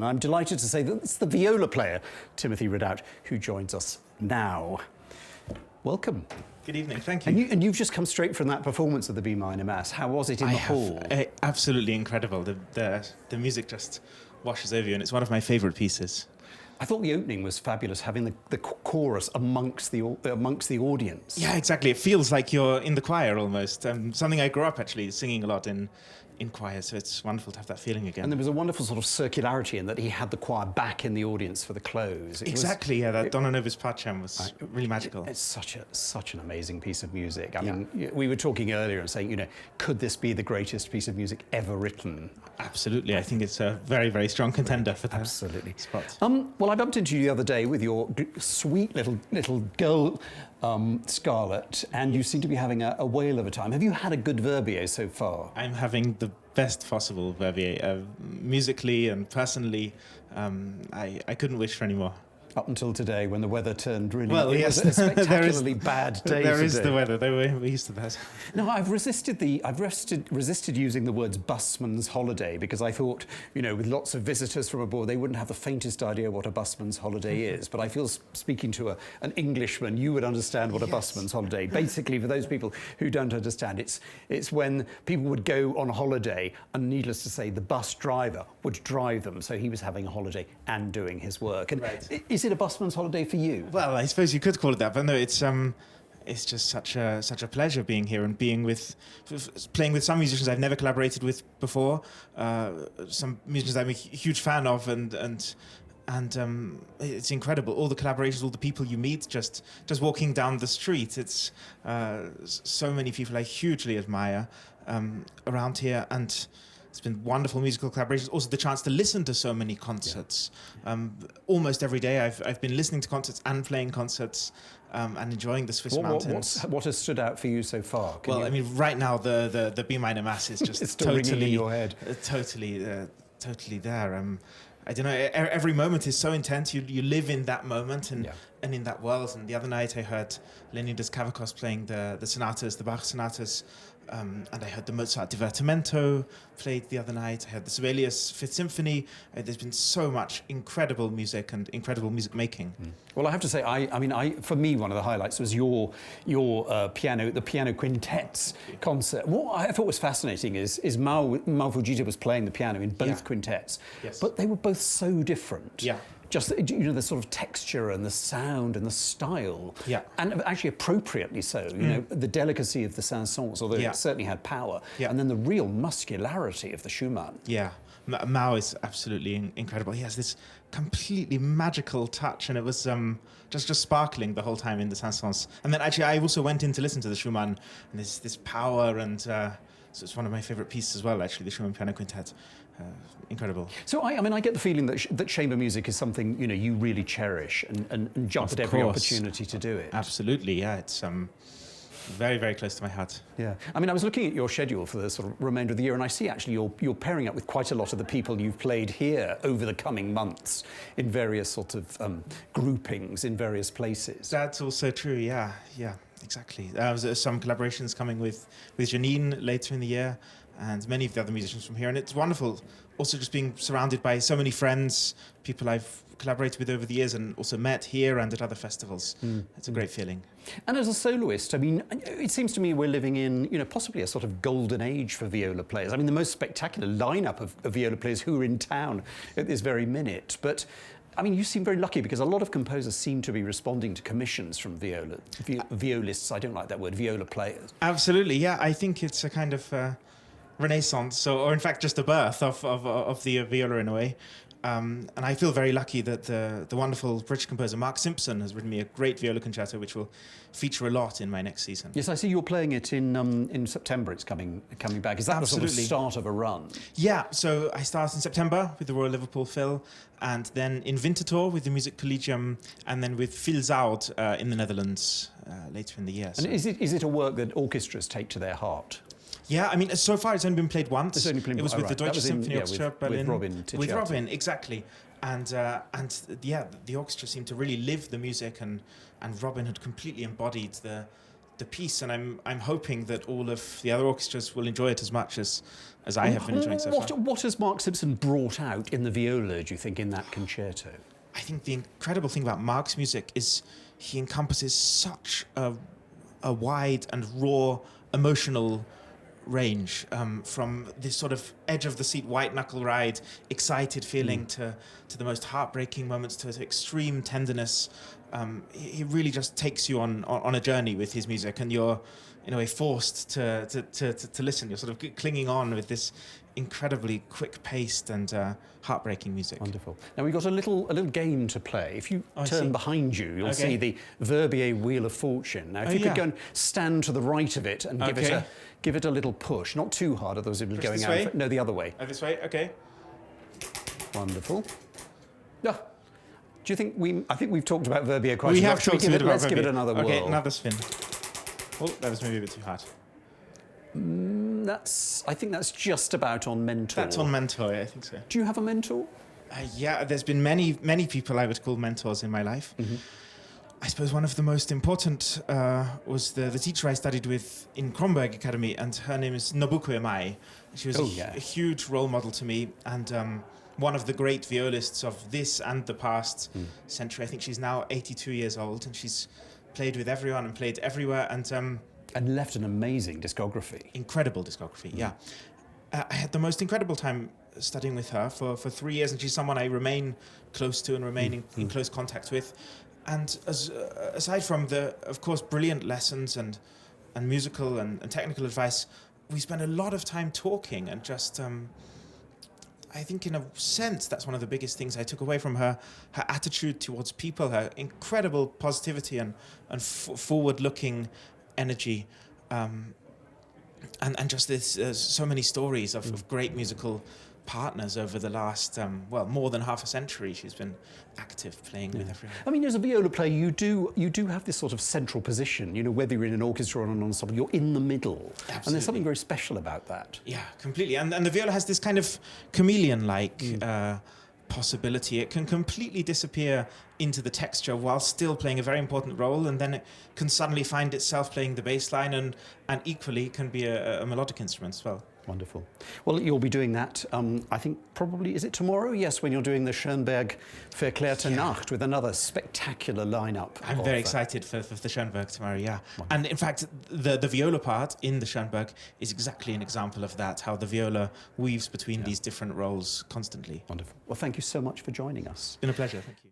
I'm delighted to say that it's the viola player, Timothy Ridout, who joins us now. Welcome. Good evening, thank you. And you've just come straight from that performance of the B minor Mass. How was it in the hall? Absolutely incredible. The music just washes over you, and it's one of my favourite pieces. I thought the opening was fabulous, having the chorus amongst the audience. Yeah, exactly. It feels like you're in the choir almost. Something I grew up actually singing a lot in choir, so it's wonderful to have that feeling again. And there was a wonderful sort of circularity in that he had the choir back in the audience for the close. Exactly, that Donna Nobis Pacem was really magical. It's such an amazing piece of music. I mean, we were talking earlier and saying, could this be the greatest piece of music ever written? Absolutely, I think it's a very, very strong contender for that spot. Well, I bumped into you the other day with your sweet little girl, Scarlett, and you seem to be having a whale of a time. Have you had a good Verbier so far? I'm having the best possible Verbier. Musically and personally, I couldn't wish for any more. Up until today, when the weather turned really... Well, it yes. was a spectacularly bad day There is today. the weather. We're used to that. No, I've resisted using the words busman's holiday because I thought, with lots of visitors from abroad, they wouldn't have the faintest idea what a busman's holiday is. But I feel speaking to an Englishman, you would understand what a busman's holiday. Basically, for those people who don't understand, it's when people would go on holiday, and needless to say, the bus driver would drive them. So he was having a holiday and doing his work. And is it a busman's holiday for you? Well, I suppose you could call it that, but no, it's just such a pleasure being here and playing with some musicians I've never collaborated with before, some musicians I'm a huge fan of, and it's incredible. All the collaborations, all the people you meet, just walking down the street. It's so many people I hugely admire around here, and it's been wonderful musical collaborations. Also, the chance to listen to so many concerts. Almost every day, I've been listening to concerts and playing concerts and enjoing the Swiss mountains. What has stood out for you so far? I mean, right now the B minor Mass is just it's still ringing in your head. Totally there. I don't know. Every moment is so intense. You live in that moment and in that world. And the other night I heard Leonidas Kavakos playing the sonatas, the Bach sonatas. And I heard the Mozart Divertimento played the other night. I heard the Sibelius Fifth Symphony. There's been so much incredible music and incredible music making. Well, I have to say, for me, one of the highlights was your piano quintets concert. What I thought was fascinating is Mao Fujita was playing the piano in both quintets, but they were both so different. Yeah. Just the sort of texture and the sound and the style, and actually appropriately so. The delicacy of the Saint-Saëns, although it certainly had power, and then the real muscularity of the Schumann. Yeah, Mao is absolutely incredible. He has this completely magical touch, and it was just sparkling the whole time in the Saint-Saëns. And then actually, I also went in to listen to the Schumann, and there's this power, and so it's one of my favourite pieces as well. Actually, the Schumann Piano Quintet. Incredible. So I get the feeling that chamber music is something you really cherish and jump at every opportunity to do it. Absolutely, yeah. It's very, very close to my heart. Yeah. I was looking at your schedule for the sort of remainder of the year, and I see actually you're pairing up with quite a lot of the people you've played here over the coming months in various sort of groupings in various places. That's also true. Yeah. Exactly. There's some collaborations coming with Janine later in the year, and many of the other musicians from here. And it's wonderful also just being surrounded by so many friends, people I've collaborated with over the years and also met here and at other festivals. It's a great feeling. And as a soloist, it seems to me we're living in, possibly a sort of golden age for viola players. The most spectacular lineup of viola players who are in town at this very minute. But you seem very lucky because a lot of composers seem to be responding to commissions from violists. I don't like that word, viola players. Absolutely, yeah. I think it's a kind of renaissance, or in fact just a birth of the viola in a way. And I feel very lucky that the wonderful British composer Mark Simpson has written me a great viola concerto, which will feature a lot in my next season. Yes, I see you're playing it in September. It's coming back. Is that the sort of start of a run? Yeah. So I start in September with the Royal Liverpool Phil, and then in Winterthur with the Music Collegium, and then with Phil Zoud in the Netherlands later in the year. And is it a work that orchestras take to their heart? Yeah, so far it's only been played once. It was with the Deutsche Symphony Orchestra Berlin. With Robin, exactly. And the orchestra seemed to really live the music, and Robin had completely embodied the piece. And I'm hoping that all of the other orchestras will enjoy it as much as as I have been enjoying so far. What has Mark Simpson brought out in the viola, do you think, in that concerto? I think the incredible thing about Mark's music is he encompasses such a wide and raw emotional range, from this sort of edge of the seat white knuckle ride, excited feeling to the most heartbreaking moments, to extreme tenderness. He really just takes you on a journey with his music, and you're in a way forced to listen. You're sort of clinging on with this incredibly quick-paced and heartbreaking music. Wonderful. Now we've got a little game to play. If you turn behind you, you'll Okay. see the Verbier Wheel of Fortune. Now, if you could go and stand to the right of it and give it a little push, not too hard, otherwise it would be going this out. way? No, the other way. Oh, this way? Okay. Wonderful. Yeah. Do you think I think we've talked about Verbier quite We a lot. have talked a bit about Let's give it Verbier. another whirl. Okay, another spin. Oh, that was maybe a bit too hard. I think that's just about on mentor. That's on mentor, I think so. Do you have a mentor? Yeah, there's been many people I would call mentors in my life. I suppose one of the most important was the teacher I studied with in Kronberg Academy, and her name is Nobuko Imai. She was a huge role model to me, and one of the great violists of this and the past century. I think she's now 82 years old, and she's played with everyone and played everywhere, and left an amazing discography. Incredible discography, yeah. I had the most incredible time studying with her for 3 years, and she's someone I remain close to and remain in close contact with. And aside from the, of course, brilliant lessons and musical and technical advice, we spent a lot of time talking, and just, I think in a sense, that's one of the biggest things I took away from her attitude towards people, her incredible positivity and forward-looking energy, and just this so many stories of great musical partners over the last more than half a century. She's been active, playing with everyone. I mean, as a viola player, you do have this sort of central position. You know, whether you're in an orchestra or an ensemble, you're in the middle. Absolutely. And there's something very special about that. Yeah, completely. And the viola has this kind of chameleon-like possibility. It can completely disappear into the texture while still playing a very important role, and then it can suddenly find itself playing the bass line, and equally can be a melodic instrument as well. Wonderful. Well, you'll be doing that, I think probably, is it tomorrow? Yes, when you're doing the Schönberg Verklärte Nacht with another spectacular lineup. I'm very excited for the Schönberg tomorrow, yeah. Wonderful. And in fact, the viola part in the Schönberg is exactly an example of that, how the viola weaves between these different roles constantly. Wonderful. Well, thank you so much for joining us. It's been a pleasure, thank you.